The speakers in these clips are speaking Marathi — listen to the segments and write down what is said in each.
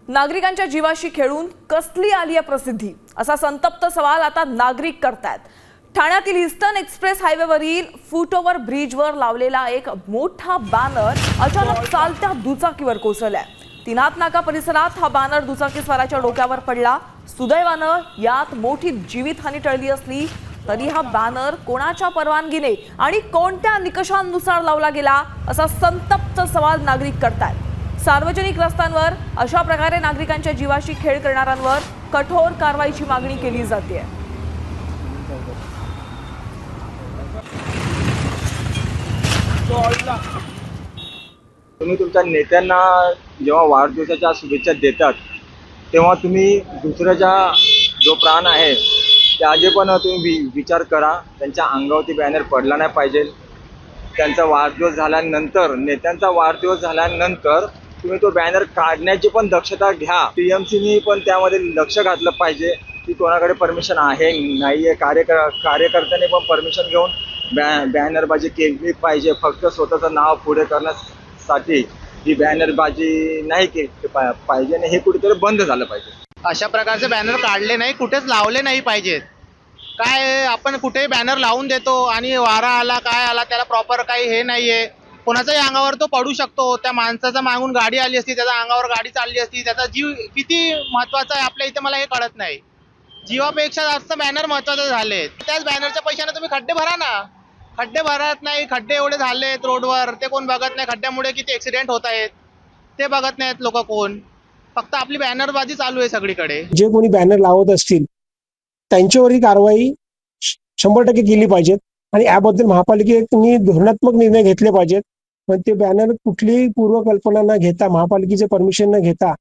नागरिकांच्या जीवाशी खेळून कसली आली आहे प्रसिद्धी, असा संतप्त सवाल आता नागरिक करतायत। ठाण्यातील ईस्टर्न एक्सप्रेस हायवेवरील फुटओव्हर ब्रिजवर लावलेला एक मोठा बॅनर अचानक चालत्या दुचाकीवर कोसळलाय। तिनात नाका परिसरात हा बॅनर दुचाकीस्वाराच्या डोक्यावर पडला। सुदैवानं यात मोठी जीवितहानी टळली असली तरी हा बॅनर कोणाच्या परवानगीने आणि कोणत्या निकषांनुसार लावला गेला, असा संतप्त सवाल नागरिक करतायत। सार्वजनिक रस्त्यांवर अशा प्रकारे नागरिकांच्या जीवाशी खेळ करणाऱ्यांवर कठोर कारवाईची मागणी केली जाते। तुम्ही तुमच्या नेत्यांना जेव्हा वाढदिवसाच्या शुभेच्छा देतात तेव्हा तुम्ही दुसऱ्याचा जो प्राण आहे त्याचे पण तुम्ही विचार करा। त्यांच्या अंगावरती बॅनर पडला नाही पाहिजे। त्यांचा वाढदिवस झाल्यानंतर, नेत्यांचा वाढदिवस झाल्यानंतर तुम्ही तो बॅनर काढण्याची पण दक्षता घ्या। टीएमसीने पण त्यामध्ये लक्ष घातलं पाहिजे की कोणाकडे परमिशन आहे नाही आहे। कार्यकर्त्यांनी पण परमिशन घेऊन बॅनरबाजी केली पाहिजे। फक्त स्वतःचं नाव पुढे करण्यासाठी ही बॅनरबाजी नाही केली पाहिजे आणि हे कुठेतरी बंद झालं पाहिजे। अशा प्रकारचे बॅनर काढले नाही, कुठेच लावले नाही पाहिजेत। काय आपण कुठेही बॅनर लावून देतो आणि वारा आला काय आला त्याला प्रॉपर काही हे नाहीये। कोणाच्याही अंगावर तो पडू शकतो। त्या माणसाचा मागून गाडी आली असती, त्याच्या अंगावर गाडी चालली असती, त्याचा जीव किती महत्वाचा आहे आपल्या इथे मला हे कळत नाही। जीवापेक्षा जास्त बॅनर महत्वाचे झाले। त्याच बॅनरच्या पैशाने तुम्ही खड्डे भरा ना। खड्डे भरत नाही, खड्डे एवढे झालेत रोडवर, ते कोण बघत नाही। खड्ड्यामुळे किती ऍक्सिडेंट होत आहेत ते बघत नाहीत लोक कोण। फक्त आपली बॅनरबाजी चालू आहे सगळीकडे। जे कोणी बॅनर लावत असतील त्यांच्यावरही कारवाई 100% केली पाहिजे आणि याबद्दल महापालिकेने धोरणात्मक निर्णय घेतले पाहिजेत। पण ते बॅनर कुठलीही पूर्वकल्पना न घेता, महापालिकेचे परमिशन न घेता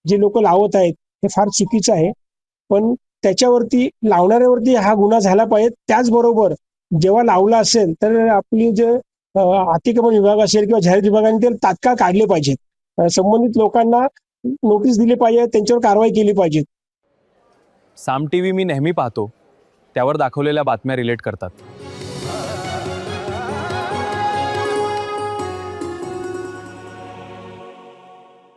जे लोक लावत आहेत हे फार चुकीचं आहे। पण त्याच्यावरती लावणाऱ्यावरती हा गुन्हा झाला पाहिजे। त्याचबरोबर जेव्हा लावला असेल तर आपली जे अतिक्रमण विभाग असेल किंवा जाहीर विभागाने ते तात्काळ काढले पाहिजेत। संबंधित लोकांना नोटीस दिली पाहिजे, त्यांच्यावर कारवाई केली पाहिजे। साम टीव्ही मी नेहमी पाहतो, त्यावर दाखवलेल्या बातम्या रिलेट करतात।